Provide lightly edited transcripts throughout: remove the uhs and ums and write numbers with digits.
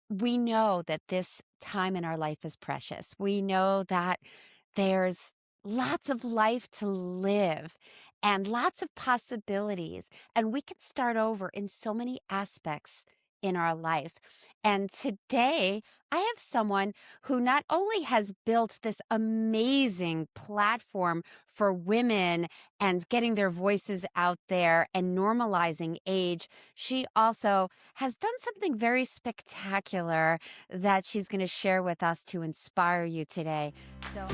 we know that this time in our life is precious. We know that there's lots of life to live and lots of possibilities, and we can start over in so many aspects in our life. And today, I have someone who not only has built this amazing platform for women and getting their voices out there and normalizing age, she also has done something very spectacular that she's going to share with us to inspire you today. So,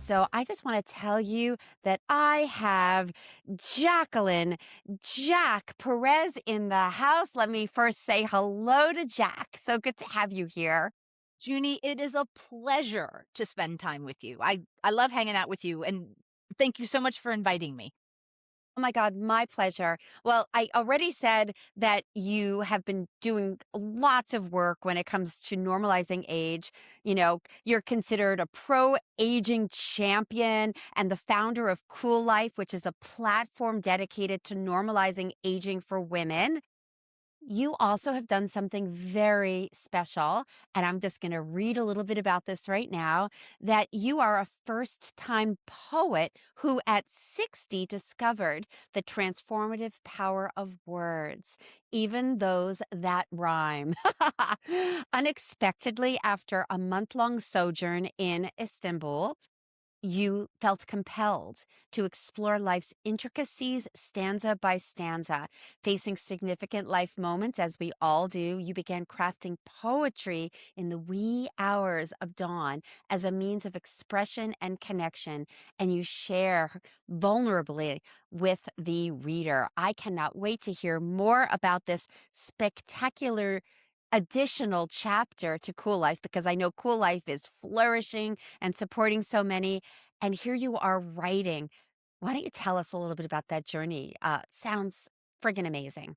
so I just want to tell you that I have Jacqueline, Jack Perez in the house. Let me first say hello to Jack. So good to have you here. Junie, it is a pleasure to spend time with you. I love hanging out with you, and thank you so much for inviting me. Oh my God, my pleasure. Well, I already said that you have been doing lots of work when it comes to normalizing age. You know, you're considered a pro aging champion and the founder of Kuel Life, which is a platform dedicated to normalizing aging for women. You also have done something very special, and I'm just going to read a little bit about this right now, that you are a first-time poet who at 60 discovered the transformative power of words, even those that rhyme. Unexpectedly, after a month-long sojourn in Istanbul, you felt compelled to explore life's intricacies stanza by stanza. Facing significant life moments, as we all do, you began crafting poetry in the wee hours of dawn as a means of expression and connection, and you share vulnerably with the reader. I cannot wait to hear more about this spectacular additional chapter to Cool Life because I know Cool Life is flourishing and supporting so many. And here you are writing. Why don't you tell us a little bit about that journey? Sounds friggin' amazing.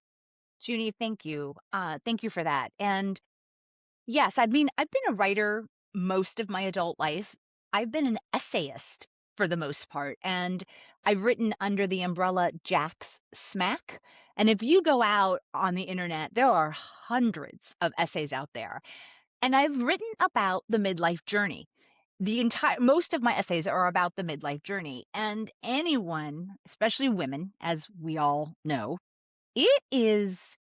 Junie, thank you. Thank you for that. And yes, I mean, I've been a writer most of my adult life. I've been an essayist for the most part, and I've written under the umbrella Jack's Smack. And if you go out on the internet, there are hundreds of essays out there. And I've written about the midlife journey. The entire most of my essays are about the midlife journey, and anyone, especially women, as we all know, it is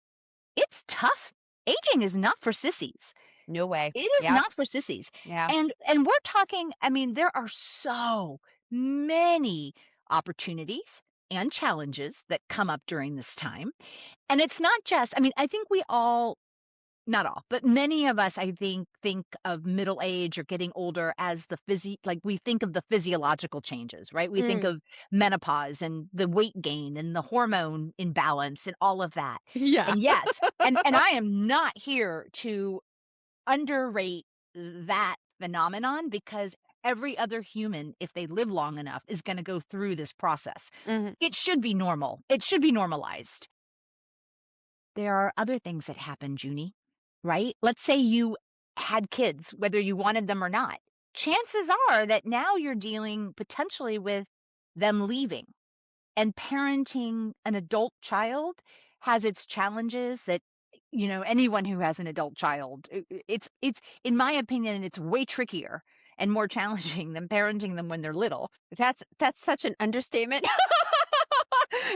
it's tough. Aging is not for sissies. No way. It is Yep. not for sissies. Yeah. And we're talking, I mean, there are so many opportunities and challenges that come up during this time. And it's not just, I mean, I think we all, not all, but many of us, I think of middle age or getting older as like we think of the physiological changes, right? We think Mm. of menopause and the weight gain and the hormone imbalance and all of that. Yeah. And yes, and I am not here to underrate that phenomenon because every other human, if they live long enough, is going to go through this process. Mhm. It should be normal. It should be normalized. There are other things that happen, Junie, right? Let's say you had kids, whether you wanted them or not. Chances are that now you're dealing potentially with them leaving, and parenting an adult child has its challenges that anyone who has an adult child, it's in my opinion, it's way trickier and more challenging than parenting them when they're little. That's such an understatement.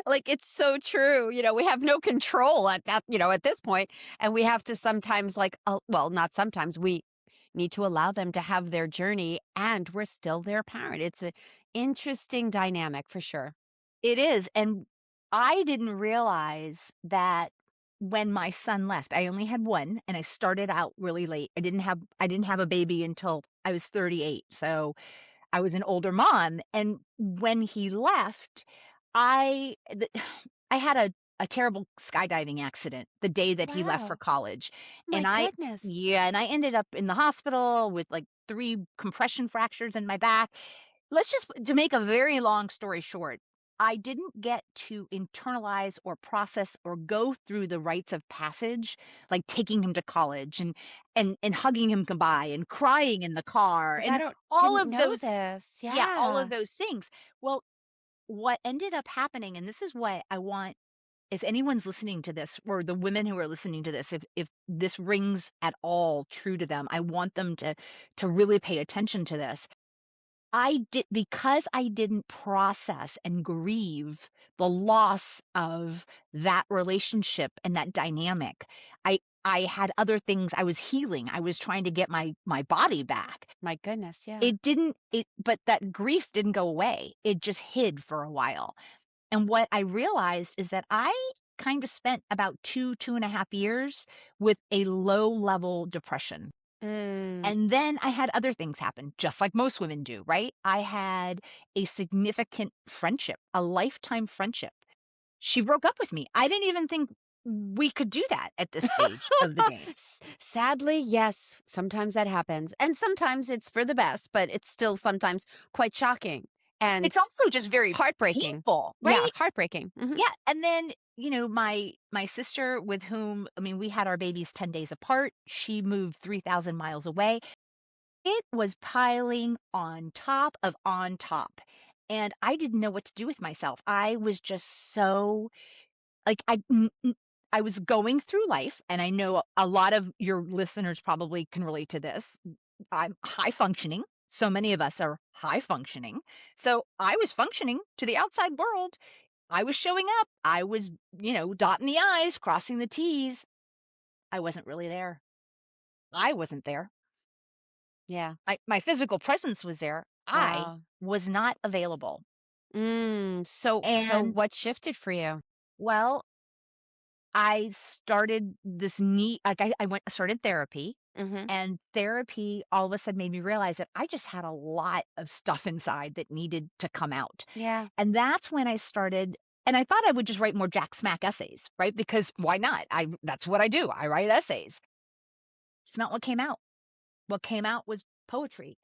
Like, it's so true. We have no control at that, at this point, and we have to sometimes, like, well, not sometimes, we need to allow them to have their journey, and we're still their parent. It's an interesting dynamic for sure. It is, and I didn't realize that when my son left. I only had 1, and I started out really late. I didn't have a baby until I was 38, so I was an older mom, and when he left, I th I had a a terrible skydiving accident the day that he left for Wow. college, My and I goodness. yeah, and I ended up in the hospital with, like, 3 compression fractures in my back. Let's just to make a very long story short, I didn't get to internalize or process or go through the rites of passage, like taking him to college and hugging him goodbye and crying in the car 'Cause I and don't all didn't of know those this. yeah, all of Yeah. those things. Well, what ended up happening, and this is what I want if anyone's listening to this or the women who are listening to this, if this rings at all true to them, I want them to really pay attention to this. I did because I didn't process and grieve the loss of that relationship and that dynamic. I had other things I was healing. I was trying to get my body back. My goodness, yeah. It didn't it but that grief didn't go away. It just hid for a while. And what I realized is that I kind of spent about 2.5 years with a low level depression. Mm. And then I had other things happen, just like most women do, right? I had a significant friendship, a lifetime friendship. She broke up with me. I didn't even think we could do that at this stage of the game. Sadly, yes, sometimes that happens, and sometimes it's for the best, but it's still sometimes quite shocking and It's also just very heartbreaking. painful, Yeah, right? heartbreaking. Mhm. Yeah, and then, my sister with whom I mean, we had our babies 10 days apart. She moved 3,000 miles away. It was piling on top, and I didn't know what to do with myself. I was just so like, I was going through life, and I know a lot of your listeners probably can relate to this. I'm high functioning. So many of us are high functioning. So I was functioning to the outside world. I was showing up. I was, dotting the I's, crossing the T's. I wasn't really there. I wasn't there. Yeah. My physical presence was there. I Wow. was not available. So And, what shifted for you? well, I started this neat like, I went started therapy, Mhm. and therapy all of a sudden made me realize that I just had a lot of stuff inside that needed to come out. Yeah. And that's when I started and I thought I would just write more Jack Smack essays, right? Because why not? That's what I do. I write essays. It's not what came out. What came out was poetry.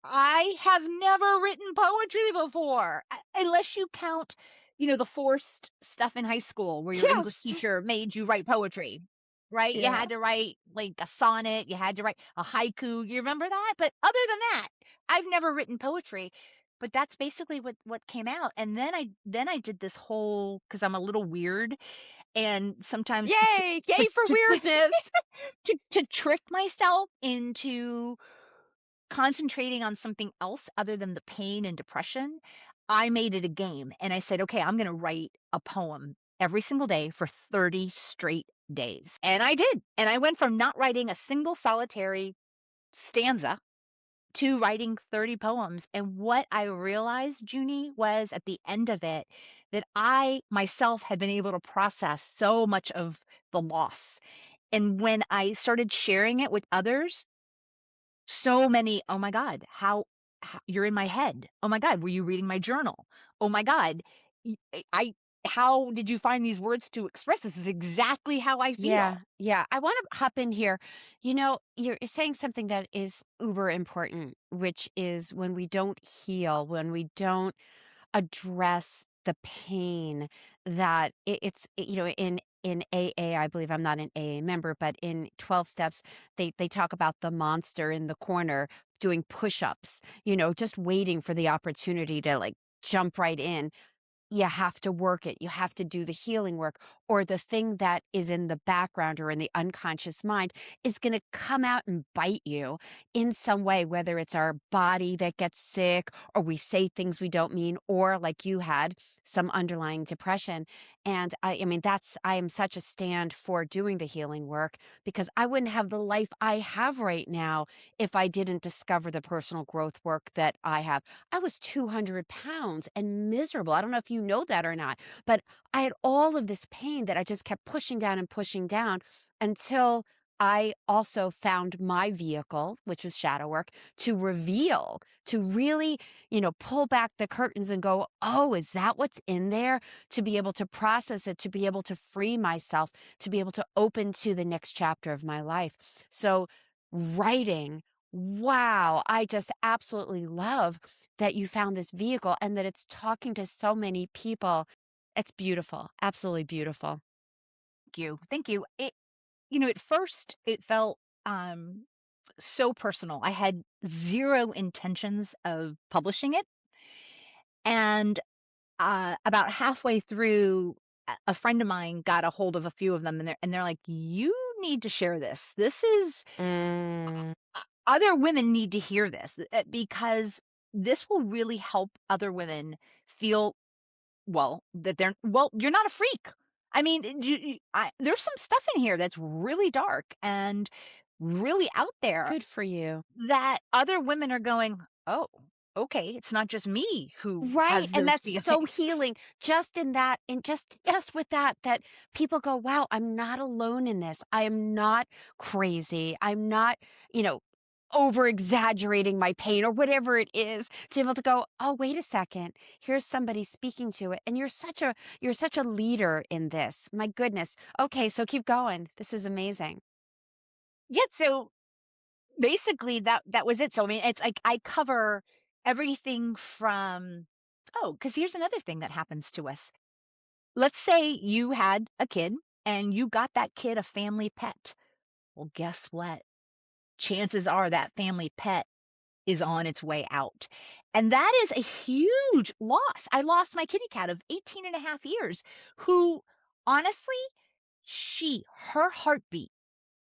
I have never written poetry before, unless you count, the forced stuff in high school where your English Yes. teacher made you write poetry, right? You Yeah. had to write like a sonnet, you had to write a haiku. You remember that? But other than that, I've never written poetry. But that's basically what came out. And then I did this whole because I'm a little weird and sometimes Yay! Yay for weirdness. to trick myself into concentrating on something else other than the pain and depression, I made it a game and I said, "Okay, I'm gonna write a poem every single day for 30 straight days." And I did. And I went from not writing a single solitary stanza to writing 30 poems. And what I realized, Junie, was at the end of it that I myself had been able to process so much of the loss. And when I started sharing it with others, so many, "Oh my god, how you're in my head. Oh my god, were you reading my journal? Oh my god, I how did you find these words to express this? Is exactly how I Yeah, feel." yeah. I want to hop in here. You're saying something that is uber important, which is when we don't heal, when we don't address the pain that in AA, I believe I'm not an AA member, but in 12 steps, they talk about the monster in the corner doing push-ups, just waiting for the opportunity to like jump right in. You have to work it. You have to do the healing work, or the thing that is in the background or in the unconscious mind is going to come out and bite you in some way, whether it's our body that gets sick, or we say things we don't mean, or like you had some underlying depression. And I mean, I am such a stand for doing the healing work because I wouldn't have the life I have right now if I didn't discover the personal growth work that I have. I was 200 pounds and miserable. I don't know if you know that or not, but I had all of this pain that I just kept pushing down and pushing down until I also found my vehicle, which was shadow work, to reveal, to really, pull back the curtains and go, oh, is that what's in there? To be able to process it, to be able to free myself, to be able to open to the next chapter of my life. So, writing, wow, I just absolutely love that you found this vehicle and that it's talking to so many people. It's beautiful, absolutely beautiful. Thank you. Thank you. At first it felt um so personal. I had zero intentions of publishing it. And about halfway through, a friend of mine got a hold of a few of them, and they're like, "You need to share this. This is Mm, other women need to hear this, because this will really help other women feel, well, that you're not a freak." I mean, there's some stuff in here that's really dark and really out there good for you. that other women are going, "Oh, okay, it's not just me who Right, has and those that's so feelings." healing just in that and just with that people go, "Wow, I'm not alone in this. I am not crazy. I'm not, you know, over exaggerating my pain or whatever it is." To be able to go, "Oh, wait a second. Here's somebody speaking to it." And you're such a leader in this. My goodness. Okay, so keep going. This is amazing. Yeah, so basically that was it. So, I mean, it's like I cover everything from, oh, because here's another thing that happens to us. Let's say you had a kid and you got that kid a family pet. Well, guess what? Chances are that family pet is on its way out. And that is a huge loss. I lost my kitty cat of 18 and a half years, who, honestly, her heartbeat,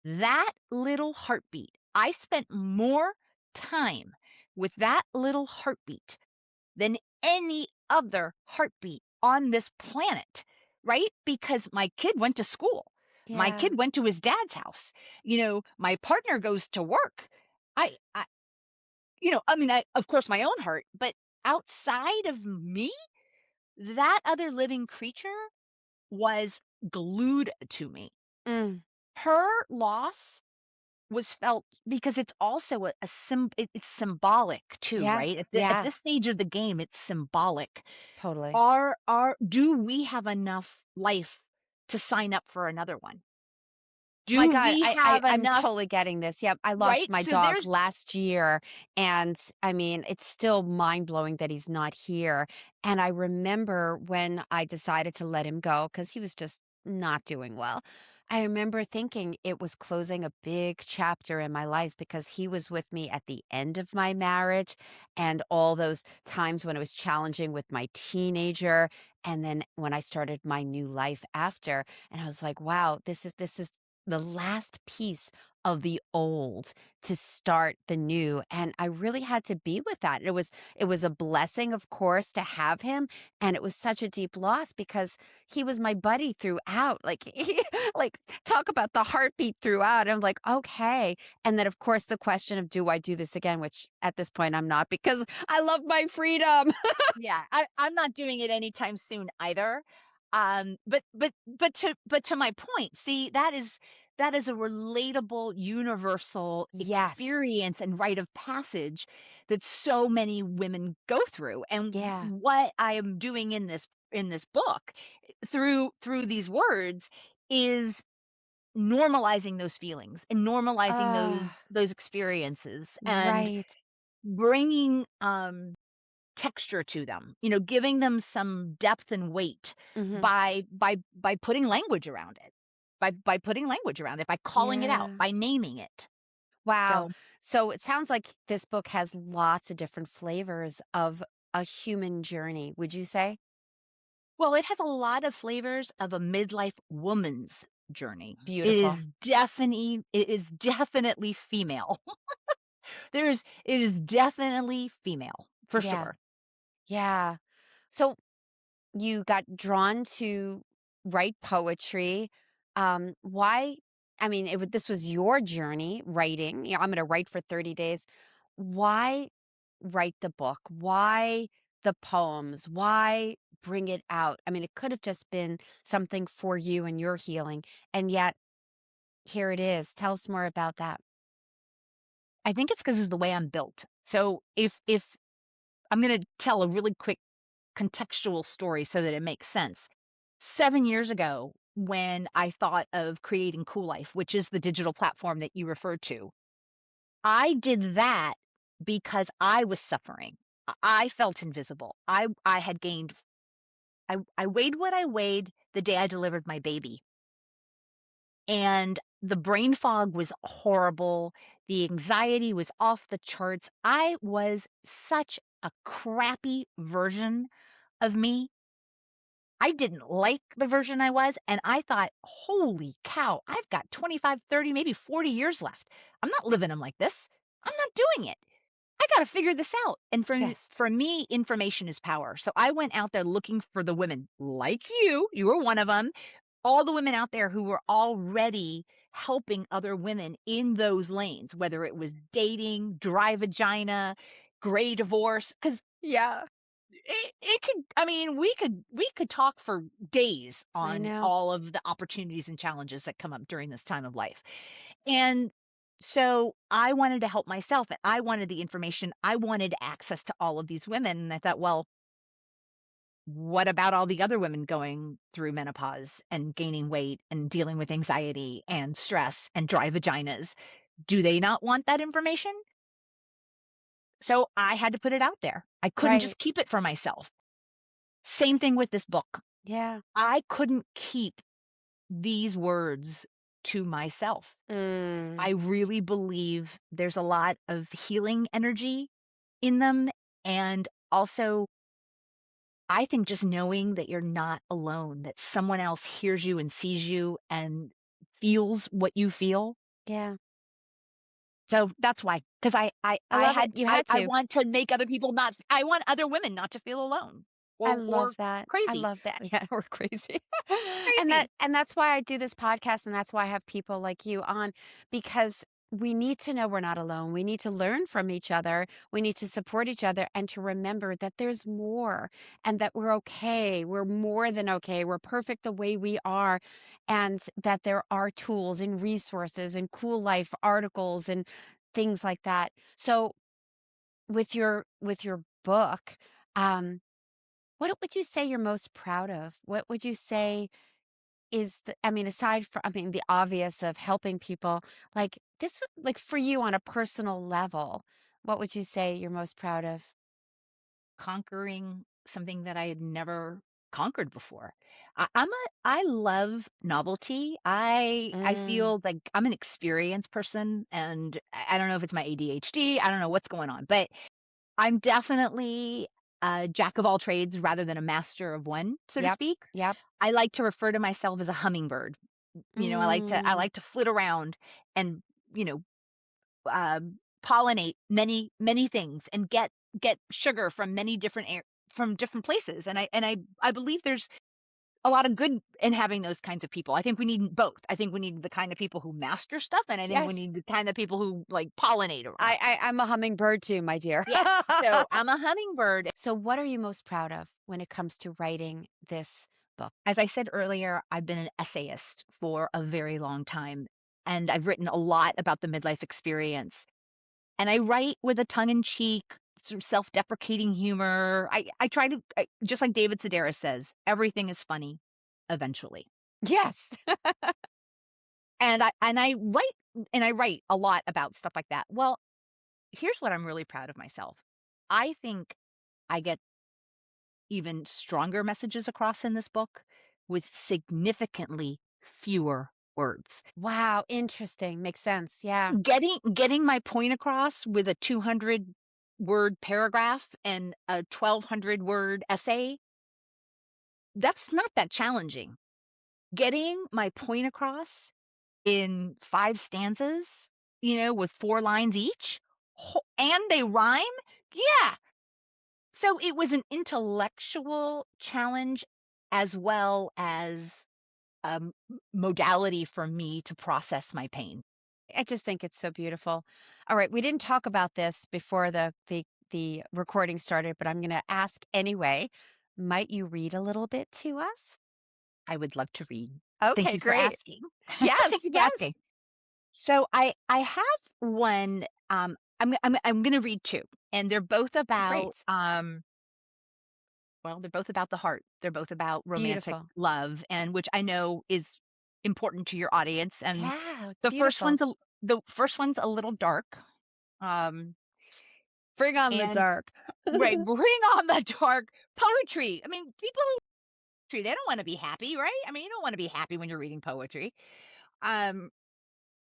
that little heartbeat, I spent more time with that little heartbeat than any other heartbeat on this planet, right? Because my kid went to school. My Yeah. kid went to his dad's house. My partner goes to work. I I mean, of course, my own heart, but outside of me, that other living creature was glued to me. Mm, Her loss was felt because it's also it's symbolic too, yeah. right? At Yeah. this stage of the game, it's symbolic. Totally. Do we have enough life to sign up for another one? My Do God, we have I'm enough, totally getting this. Yep, I lost right? my So dog there's last year, and I mean, it's still mind-blowing that he's not here, and I remember when I decided to let him go because he was just not doing well. I remember thinking it was closing a big chapter in my life because he was with me at the end of my marriage and all those times when it was challenging with my teenager, and then when I started my new life after, and I was like, "Wow, this is the last piece of the old to start the new." And I really had to be with that. It was a blessing, of course, to have him, and it was such a deep loss because he was my buddy throughout. Like like talk about the heartbeat throughout. I'm like, okay. And then of course the question of, do I do this again, which at this point I'm not, because I love my freedom. Yeah, I'm not doing it anytime soon either. But to my point, see, that is a relatable, universal Yes. experience and rite of passage that so many women go through. And Yeah. what I am doing in this book, through these words, is normalizing those feelings and normalizing Ah, those experiences and right. bringing texture to them, giving them some depth and weight Hmm. by putting language around it. By putting language around it, by calling it out, Yeah. by naming it. Wow. So, So it sounds like this book has lots of different flavors of a human journey, would you say? well, it has a lot of flavors of a midlife woman's journey. Beautiful. It is definitely female. It is definitely female, for Yeah. sure. Yeah. So you got drawn to write poetry. Why? I mean, this was your journey writing. I'm going to write for 30 days. Why write the book? Why the poems? Why bring it out? I mean, it could have just been something for you and your healing. And yet, Here it is. Tell us more about that. I think it's because of the way I'm built. So if I'm gonna tell a really quick contextual story so that it makes sense. 7 years ago, when I thought of creating Kuel Life, which is the digital platform that you referred to, I did that because I was suffering. I felt invisible. I had gained I weighed what I weighed the day I delivered my baby, and the brain fog was horrible. The anxiety was off the charts. I was such a crappy version of me. I didn't like the version I was, and I thought, "Holy cow, I've got 25, 30, maybe 40 years left. I'm not living them like this. I'm not doing it. I gotta figure this out." And Yes. for me, information is power. So I went out there looking for the women like you were one of them. All the women out there who were already helping other women in those lanes, whether it was dating, dry vagina, gray divorce, 'cause Yeah. it could I mean, we could talk for days I on know. all of the opportunities and challenges that come up during this time of life. And so I wanted to help myself and I wanted the information. I wanted access to all of these women. And I thought, well, what about all the other women going through menopause and gaining weight and dealing with anxiety and stress and dry vaginas? Do they not want that information? So I had to put it out there. I couldn't Right. just keep it for myself. Same thing with this book. Yeah. I couldn't keep these words to myself. I Mm. really believe there's a lot of healing energy in them, and also, I think just knowing that you're not alone, that someone else hears you and sees you and feels what you feel. Yeah. So that's why, 'cause I love it. You had I to. want to make other people not I want other women not to feel alone I or love that. I crazy. love that. Yeah, we're crazy. Crazy. And that's why I do this podcast and that's why I have people like you on because we need to know we're not alone. We need to learn from each other. We need to support each other and to remember that there's more and that we're okay. We're more than okay. We're perfect the way we are and that there are tools and resources and cool life articles and things like that. So with your book, um what would you say you're most proud of? What would you say is the I mean, aside from I mean, the obvious of helping people, like like for you on a personal level, what would you say you're most proud of? Conquering something that I had never conquered before. I love novelty. I Mm, feel like I'm an experienced person, and I don't know if it's my ADHD, I don't know what's going on, but I'm definitely a jack of all trades rather than a master of one, so to yep, speak. yep. I like to refer to myself as a hummingbird. I Mm, like to flit around and, you know, pollinate many things and get sugar from many different from different places, and I believe there's a lot of good in having those kinds of people. I think we need both. I think we need the kind of people who master stuff, and I think we yes. need the kind of people who, like, pollinate around. I'm a hummingbird too, my dear. Yeah, so I'm a hummingbird. So what are you most proud of when it comes to writing this book? As I said earlier, I've been an essayist for a very long time, and I've written a lot about the midlife experience. And I write with a tongue in cheek, sort of self-deprecating humor. I try to just like David Sedaris says, everything is funny eventually. Yes. And I write a lot about stuff like that. Well, here's what I'm really proud of myself. I think I get even stronger messages across in this book with significantly fewer words. Wow, interesting. Makes sense. Yeah. Getting my point across with a 200 word paragraph and a 1,200 word essay, that's not that challenging. Getting my point across in 5 stanzas, with 4 lines each, and they rhyme, yeah. So it was an intellectual challenge as well as modality for me to process my pain. I just think it's so beautiful. All right, we didn't talk about this before the recording started, but I'm going to ask anyway. Might you read a little bit to us? I would love to read. Thank Okay, you for great. asking. Thank Yes, you for yes. asking. So I have one. I'm going to read two, and they're both Oh, about great. well, they're both about the heart. They're both about romantic Beautiful. love, and which I know is important to your audience. And Yeah, the first beautiful. one's the first one's a little dark. Bring on the And dark. right, bring on the dark poetry. I mean, people who poetry, they don't want to be happy, right? I mean, you don't want to be happy when you're reading poetry. Um,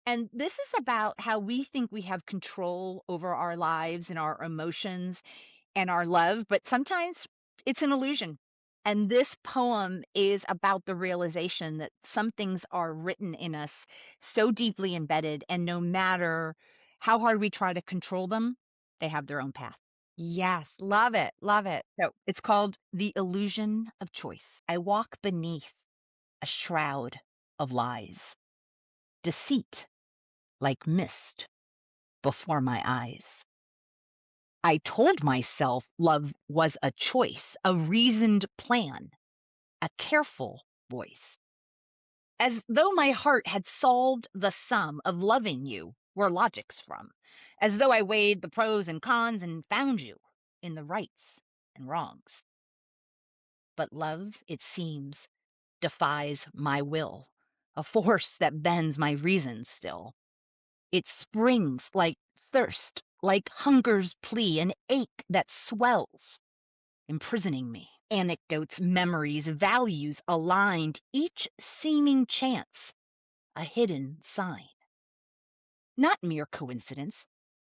and this is about how we think we have control over our lives and our emotions and our love, but sometimes it's an illusion. And this poem is about the realization that some things are written in us so deeply embedded, and no matter how hard we try to control them, they have their own path. Yes, love it, love it. So it's called The Illusion of Choice. I walk beneath a shroud of lies, deceit like mist before my eyes. I told myself love was a choice, a reasoned plan, a careful voice, as though my heart had solved the sum of loving you where logic's from, as though I weighed the pros and cons and found you in the rights and wrongs. But love, it seems, defies my will, a force that bends my reason still. It springs like thirst, like hunger's plea, an ache that swells, imprisoning me. Anecdotes, memories, values aligned, each seeming chance, a hidden sign. Not mere coincidence,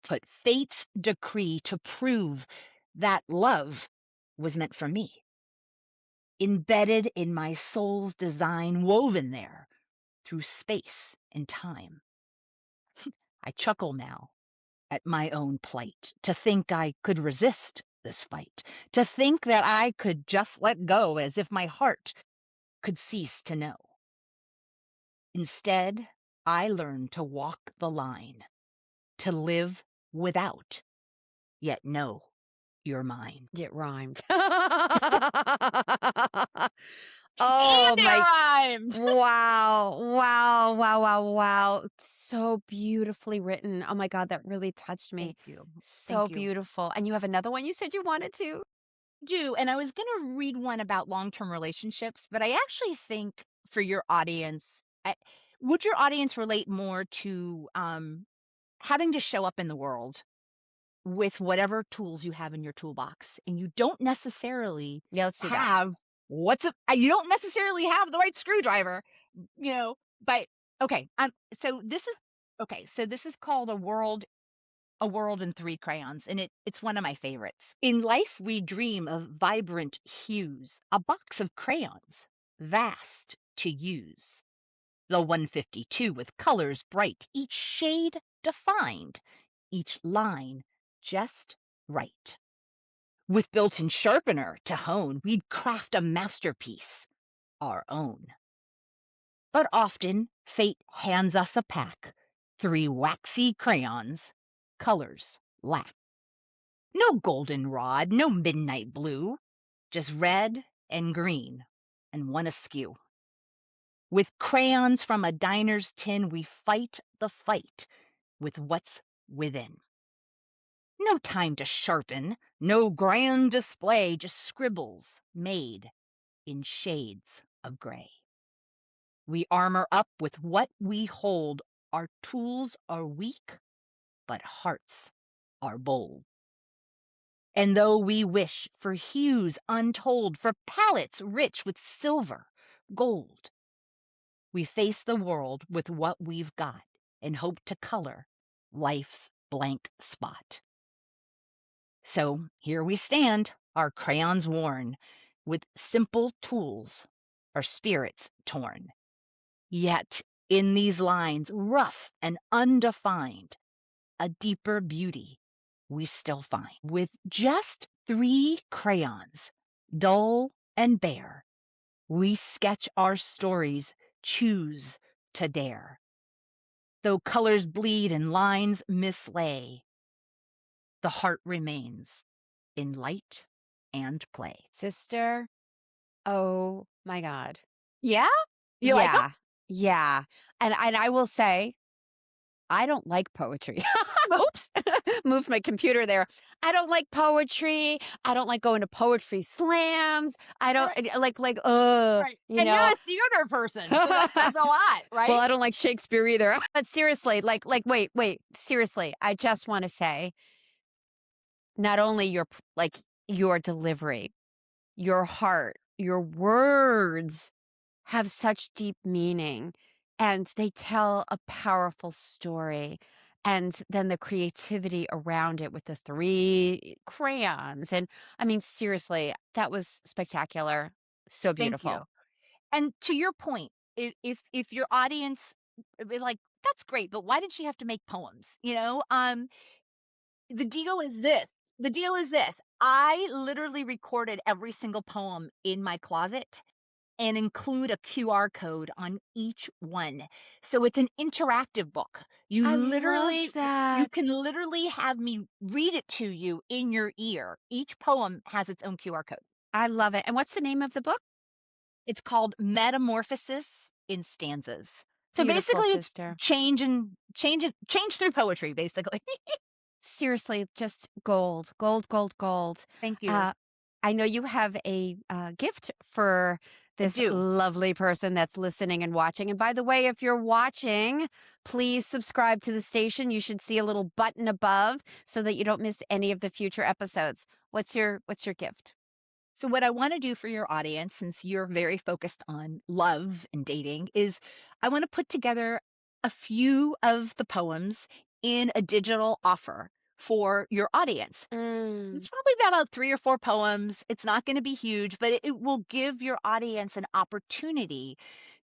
but fate's decree to prove that love was meant for me. Embedded in my soul's design, woven there through space and time. I chuckle now at my own plight, to think I could resist this fight, to think that I could just let go as if my heart could cease to know. Instead, I learned to walk the line, to live without, yet know you're mine. It rhymed. And Oh it my rhymed. wow. Wow, wow, wow, wow. So beautifully written. Oh my god, that really touched me. Thank you. So Thank you. beautiful. And you have another one you said you wanted to? Do, and I was going to read one about long-term relationships, but I actually think for your audience, would your audience relate more to having to show up in the world with whatever tools you have in your toolbox, and you don't necessarily Yeah, let's do that. have you don't necessarily have the right screwdriver, you know, but okay, so this is okay, so this is called A World in Three Crayons, and it's one of my favorites. In life, we dream of vibrant hues, a box of crayons, vast to use. The 152 with colors bright, each shade defined, each line just right. With built-in sharpener to hone, we'd craft a masterpiece, our own. But often fate hands us a pack, three waxy crayons, colors lack. No goldenrod, no midnight blue, just red and green, and one askew. With crayons from a diner's tin, we fight the fight with what's within. No time to sharpen, no grand display, just scribbles made in shades of gray. We armor up with what we hold. Our tools are weak, but hearts are bold. And though we wish for hues untold, for palettes rich with silver, gold, we face the world with what we've got and hope to color life's blank spot. So here we stand, our crayons worn, with simple tools, our spirits torn. Yet in these lines, rough and undefined, a deeper beauty we still find. With just three crayons, dull and bare, we sketch our stories, choose to dare. Though colors bleed and lines mislay, the heart remains in light and play. Sister, oh my god. Yeah? You like them? Yeah. Yeah. And I will say I don't like poetry. Oops, moved my computer there. I don't like poetry. I don't like going to poetry slams. I don't Right, right. you And you're know. a theater person, so that says a lot, Well, right? I don't like Shakespeare either. But seriously, wait, seriously, I just want to say, not only like your delivery, your heart, your words have such deep meaning and they tell a powerful story. And then the creativity around it with the three crayons. And I mean, seriously, that was spectacular. So Thank you. beautiful. And to your point, if your audience be like, "That's great, but why did she have to make poems?" The deal is this the deal is this, I literally recorded every single poem in my closet and include a QR code on each one. So it's an interactive book. I love You that. can literally have me read it to you in your ear. Each poem has its own QR code. I love it. And what's the name of the book? It's called Metamorphosis in Stanzas. So Beautiful, basically it's sister. change through poetry, basically. Seriously, just gold, gold, gold, gold. Thank you. Uh, I know you have a gift for I this do. lovely person that's listening and watching. And by the way, if you're watching, please subscribe to the station. You should see a little button above so that you don't miss any of the future episodes. What's your gift? So what I wanna do for your audience, since you're very focused on love and dating, is I wanna put together a few of the poems in a digital offer for your audience. Mm, It's probably about 3 or 4 poems. It's not gonna be huge, but it will give your audience an opportunity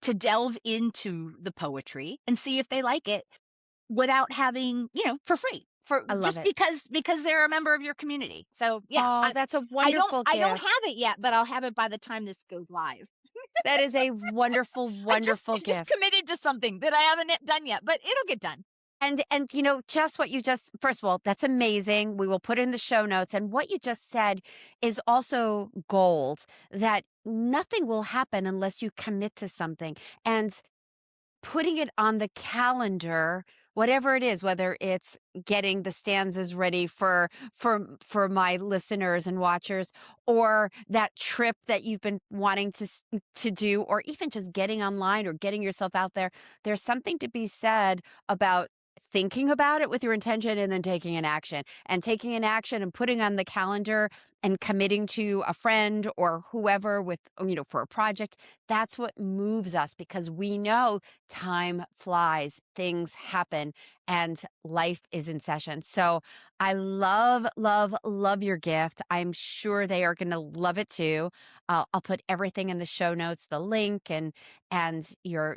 to delve into the poetry and see if they like it without having, for free, for I love just it. because they're a member of your community. So, yeah, Oh, that's a wonderful I don't gift. have it yet, but I'll have it by the time this goes live. That is a wonderful, wonderful I just gift. committed to something that I haven't done yet, but it'll get done. And just what you just first of all, that's amazing. We will put in the show notes. And what you just said is also gold, that nothing will happen unless you commit to something. And putting it on the calendar, whatever it is, whether it's getting the stanzas ready for my listeners and watchers, or that trip that you've been wanting to do, or even just getting online or getting yourself out there, there's something to be said about thinking about it with your intention and then taking an action, and taking an action and putting on the calendar and committing to a friend or whoever with for a project. That's what moves us, because we know time flies, things happen, and life is in session. So I love, love, love your gift. I'm sure they are going to love it too. I'll put everything in the show notes, the link and your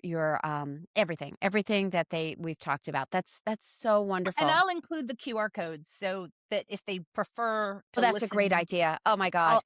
everything that we've talked about. That's so And wonderful. I'll include the QR codes so that if they prefer Oh, to that's a great listen, idea. Oh my God.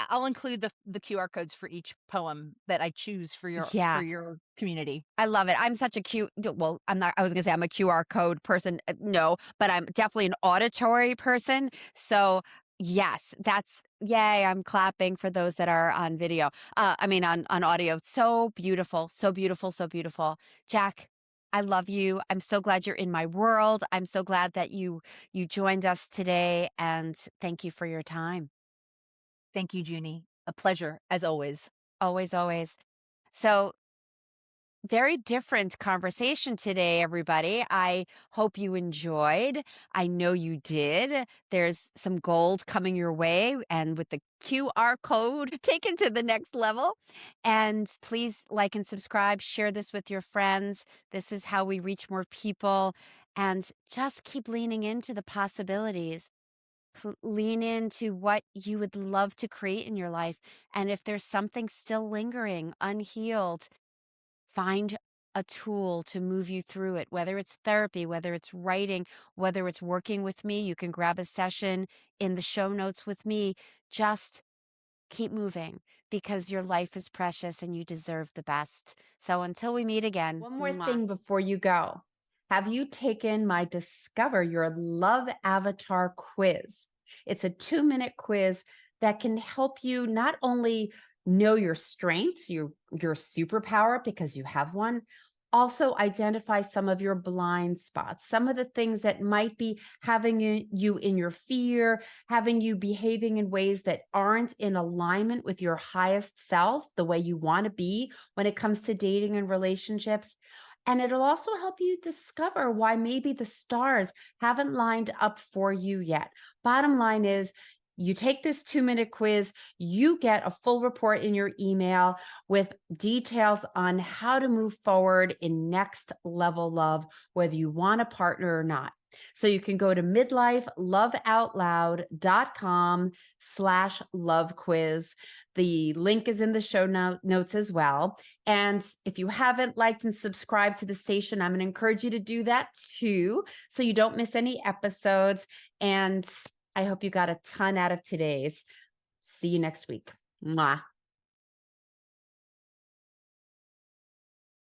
I'll include the QR codes for each poem that I choose for Yeah. your community. I love it. I'm such a cute well, I'm not I was gonna say I'm a QR code person. No, but I'm definitely an auditory person. So yes, that's yay. I'm clapping for those that are on video. I mean on audio. So beautiful, so beautiful, so beautiful. Jack, I love you. I'm so glad you're in my world. I'm so glad that you joined us today, and thank you for your time. Thank you, Junie. A pleasure as always. Always, always. So very different conversation today, everybody. I hope you enjoyed. I know you did. There's some gold coming your way, and with the QR code taken to the next level. And please like and subscribe, share this with your friends. This is how we reach more people, and just keep leaning into the possibilities. Lean into what you would love to create in your life. And if there's something still lingering, unhealed, find a tool to move you through it, whether it's therapy, whether it's writing, whether it's working with me. You can grab a session in the show notes with me. Just keep moving, because your life is precious and you deserve the best. So until we meet again, One more mwah. thing before you go. Have you taken my Discover Your Love Avatar quiz? It's a 2-minute quiz that can help you not only know your strengths, your superpower because you have one, Also, identify some of your blind spots, some of the things that might be having you in your fear, having you behaving in ways that aren't in alignment with your highest self, the way you want to be when it comes to dating and relationships. And it'll also help you discover why maybe the stars haven't lined up for you yet. Bottom line is, you take this 2-minute quiz, you get a full report in your email with details on how to move forward in next level love, whether you want a partner or not. So you can go to midlifeloveoutloud.com/love quiz. The link is in the show notes as well. And if you haven't liked and subscribed to the station, I'm going to encourage you to do that too, so you don't miss any episodes. And I hope you got a ton out of today's. See you next week. Mwah.